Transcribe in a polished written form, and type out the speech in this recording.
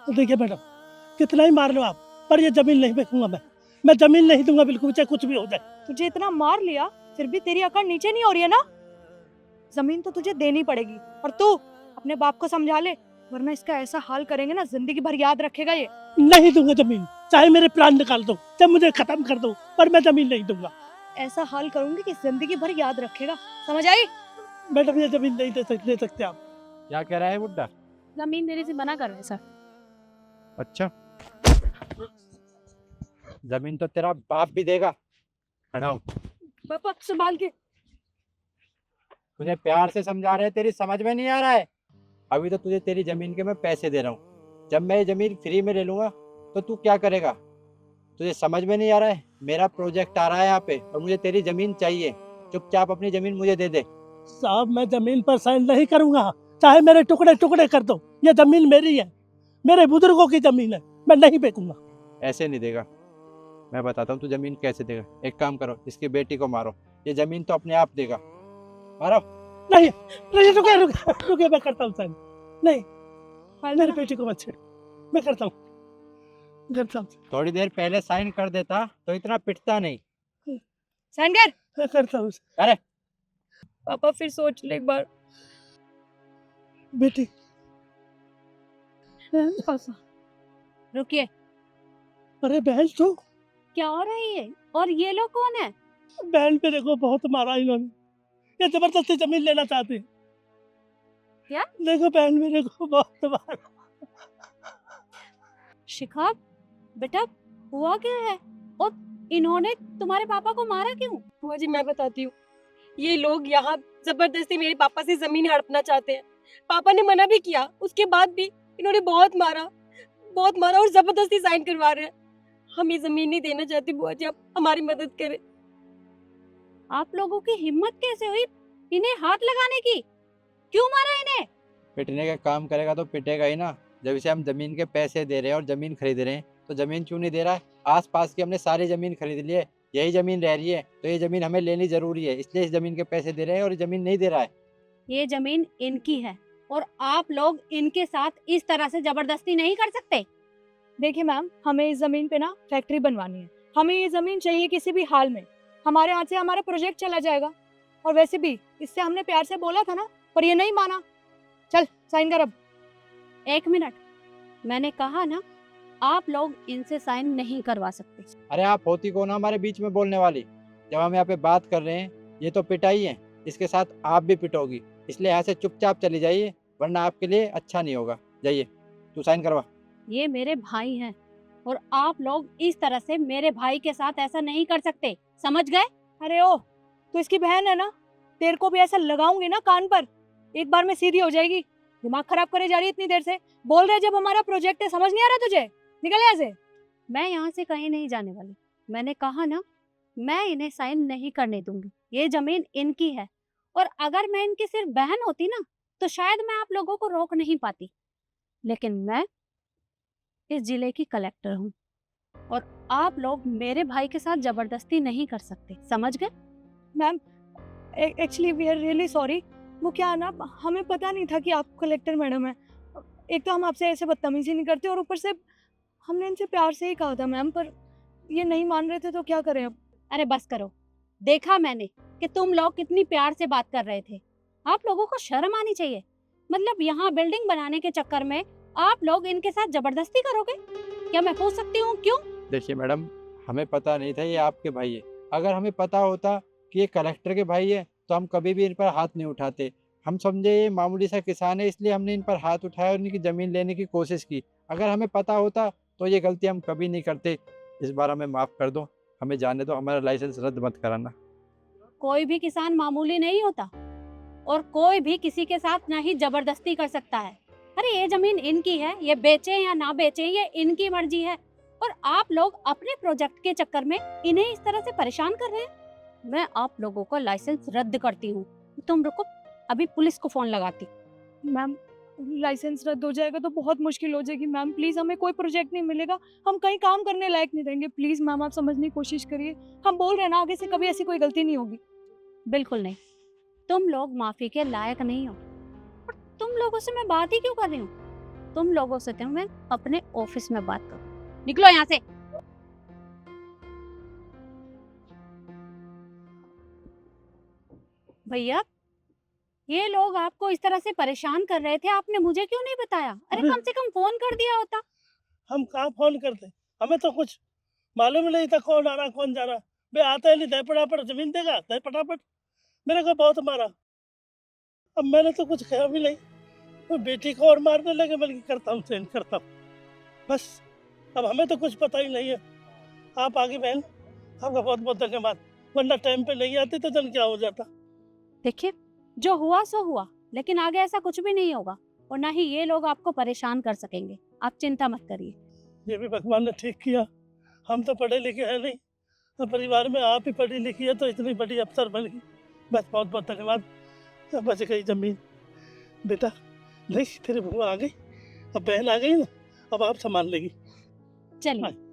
देखिए मैडम, कितना ही मार लो आप, पर ये जमीन नहीं बेचूंगा मैं जमीन नहीं दूंगा बिल्कुल, चाहे कुछ भी हो जाए। तुझे इतना मार लिया फिर भी तेरी अकड़ नीचे नहीं हो रही है ना? जमीन तो तुझे देनी पड़ेगी, और तू अपने बाप को समझा ले, वरना इसका ऐसा हाल करेंगे ना जिंदगी भर याद रखेगा ये। नहीं दूंगा जमीन, चाहे मेरे प्राण निकाल दो, चाहे मुझे खत्म कर दो, पर मैं जमीन नहीं दूंगा। ऐसा हाल करूंगी कि जिंदगी भर याद रखेगा, समझ आई? मैडम ये जमीन नहीं दे सकते आप। क्या कह रहा है बुड्ढा? जमीन देने से मना कर रहे हैं सर। अच्छा, जमीन तो तेरा बाप भी देगा। हटाओ। पापा संभाल के। तुझे प्यार से समझा रहे हैं, तेरी समझ में नहीं आ रहा है। अभी तो तुझे तेरी जमीन के मैं पैसे दे रहा हूँ, जब मैं ये जमीन फ्री में ले लूंगा तो तू क्या करेगा? तुझे समझ में नहीं आ रहा है? मेरा प्रोजेक्ट आ रहा है यहाँ पे और मुझे तेरी जमीन चाहिए। चुपचाप अपनी जमीन मुझे दे दे। साहब मैं जमीन पर साइन नहीं करूंगा, चाहे मेरे टुकड़े टुकड़े कर दो, ये जमीन मेरी है, मेरे बुजुर्गों की जमीन है, मैं नहीं बेचूंगा। ऐसे नहीं देगा, मैं बताता हूँ तू जमीन कैसे देगा। एक काम करो, इसकी बेटी को मारो, ये जमीन तो अपने आप देगा। मारो। नहीं नहीं, रुके रुके रुके, मैं करता हूँ साइन। नहीं, मेरी बेटी को मत छेड़, मैं करता हूँ। थोड़ी देर पहले साइन कर देता तो इतना पिटता नहीं। साइन कर। मैं करता हूँ। अरे पापा फिर सोच ले एक बार। बेटी रुकिए, अरे बहन तो क्या हो रही है? और ये लोग कौन है? बहन मेरे को बहुत मारा इन्होंने, ये जबरदस्ती जमीन लेना चाहते हैं। क्या? देखो बहन मेरे को बहुत मारा। शिखा बेटा, हुआ क्या है? और इन्होंने तुम्हारे पापा को मारा क्यों? बुआ जी मैं बताती हूँ, ये लोग यहाँ जबरदस्ती मेरे पापा से जमीन हड़पना चाहते हैं। पापा ने मना भी किया, उसके बाद भी इन्होंने बहुत मारा और जबरदस्ती साइन करवा रहे हैं। हम ये जमीन नहीं देना चाहते बुआ जी, आप हमारी मदद करें। आप लोगों की हिम्मत कैसे हुई इन्हें हाथ लगाने की? क्यों मारा इन्हें? पिटने का काम करेगा तो पिटेगा ही ना। जब इसे हम जमीन के पैसे दे रहे हैं और जमीन खरीद रहे हैं तो जमीन क्यों नहीं दे रहा है? आस पास की हमने सारी जमीन खरीद ली है, यही जमीन रह रही है, तो ये जमीन हमें लेनी जरूरी है, इसलिए इस जमीन के पैसे दे रहे हैं और ये जमीन नहीं दे रहा है। ये जमीन इनकी है और आप लोग इनके साथ इस तरह से जबरदस्ती नहीं कर सकते। देखिए मैम, हमें इस जमीन पे ना फैक्ट्री बनवानी है, हमें ये जमीन चाहिए किसी भी हाल में, हमारे हाथ से हमारा प्रोजेक्ट चला जाएगा। और वैसे भी इससे हमने प्यार से बोला था ना, पर ये नहीं माना। चल साइन कर अब। एक मिनट, मैंने कहा ना, आप लोग इनसे साइन नहीं करवा सकते। अरे आप होती कौन हो हमारे बीच में बोलने वाली? जब हम यहाँ पे बात कर रहे हैं, ये तो पिटाई है, इसके साथ आप भी पिटोगी, इसलिए यहाँ से चुपचाप चली जाइए, वरना आपके लिए अच्छा नहीं होगा। जाइए, तू साइन करवा। ये मेरे भाई हैं और आप लोग इस तरह से मेरे भाई के साथ ऐसा नहीं कर सकते, समझ गए? अरे ओ, तू इसकी बहन है ना, तेरे को भी ऐसा लगाऊंगी ना कान पर, एक बार में सीधी हो जाएगी। दिमाग खराब करे जा रही है इतनी देर से। बोल रहे जब हमारा प्रोजेक्ट है, समझ नहीं आ रहा तुझे? निकल यहाँ से। मैं यहाँ से कहीं नहीं जाने वाली, मैंने कहा ना, मैं इन्हें साइन नहीं करने दूंगी। ये जमीन इनकी है और अगर मैं इनकी सिर्फ बहन होती ना तो शायद मैं आप लोगों को रोक नहीं पाती, लेकिन मैं इस जिले की कलेक्टर हूँ और आप लोग मेरे भाई के साथ जबरदस्ती नहीं कर सकते, समझ गए? Ma'am actually we are really sorry. वो क्या है ना, हमें पता नहीं था कि आप कलेक्टर मैडम है। एक तो हम आपसे ऐसे बदतमीजी नहीं करते और ऊपर से हमने इनसे प्यार से ही कहा था मैम, पर ये नहीं मान रहे थे तो क्या करें अब? अरे बस करो, देखा मैंने कि तुम लोग कितनी प्यार से बात कर रहे थे। आप लोगों को शर्म आनी चाहिए। मतलब यहाँ बिल्डिंग बनाने के चक्कर में आप लोग इनके साथ जबरदस्ती करोगे? क्या मैं पूछ सकती हूँ क्यों? देखिए मैडम, हमें पता नहीं था ये आपके भाई है। अगर हमें पता होता कि ये कलेक्टर के भाई है तो हम कभी भी इन पर हाथ नहीं उठाते। हम समझे ये मामूली सा किसान है, इसलिए हमने इन पर हाथ उठाया और इनकी ज़मीन लेने की कोशिश की। अगर हमें पता होता तो ये गलती हम कभी नहीं करते। इस बार हमें माफ़ कर दो, हमें जाने दो, हमारा लाइसेंस रद्द मत कराना। कोई भी किसान मामूली नहीं होता और कोई भी किसी के साथ ना ही जबरदस्ती कर सकता है। अरे ये जमीन इनकी है, ये बेचे या ना बेचे ये इनकी मर्जी है और आप लोग अपने प्रोजेक्ट के चक्कर में इन्हें इस तरह से परेशान कर रहे हैं। मैं आप लोगों का लाइसेंस रद्द करती हूँ। तुम रुको, अभी पुलिस को फोन लगाती। मैम लाइसेंस रद्द हो जाएगा तो बहुत मुश्किल हो जाएगी मैम, प्लीज हमें कोई प्रोजेक्ट नहीं मिलेगा, हम कहीं काम करने लायक नहीं रहेंगे। प्लीज मैम आप समझने की कोशिश करिए, हम बोल रहे हैं ना, आगे से कभी ऐसी कोई गलती नहीं होगी। बिल्कुल नहीं, तुम लोग माफी के लायक नहीं हो। और तुम लोगों से मैं बात ही क्यों कर रही हूँ? तुम लोगों से तो मैं अपने ऑफिस में बात करूँ। निकलो यहाँ से। भैया, ये लोग आपको इस तरह से परेशान कर रहे थे, आपने मुझे क्यों नहीं बताया? अरे अरे- कम से कम फोन कर दिया होता। हम कहाँ फोन करते, हमें तो कुछ मालूम नहीं था कौन आ रहा कौन जा रहा। बे आता ही नहीं, दे फटाफट जमीन देगा, दे फटाफट। मेरे को बहुत मारा, अब मैंने तो कुछ कहा भी नहीं। वो बेटी को और मारने लगे, बल्कि करता हूँ चेंज करता हूँ बस। अब हमें तो कुछ पता ही नहीं है। आप आगे बहन, आपका बहुत बहुत धन्यवाद, वरना टाइम पे नहीं आती तो जन क्या हो जाता। देखिए, जो हुआ सो हुआ, लेकिन आगे ऐसा कुछ भी नहीं होगा और ना ही ये लोग आपको परेशान कर सकेंगे। आप चिंता मत करिए। ये भी भगवान ने ठीक किया, हम तो पढ़े लिखे हैं नहीं, तो परिवार में आप ही पढ़ी लिखी है तो इतनी बड़ी अफसर बन गई। बस बहुत बहुत धन्यवाद। अब बच गई जमीन। बेटा नहीं, तेरी बुआ आ गई, अब बहन आ गई ना, अब आप संभाल लेगी। चलिए।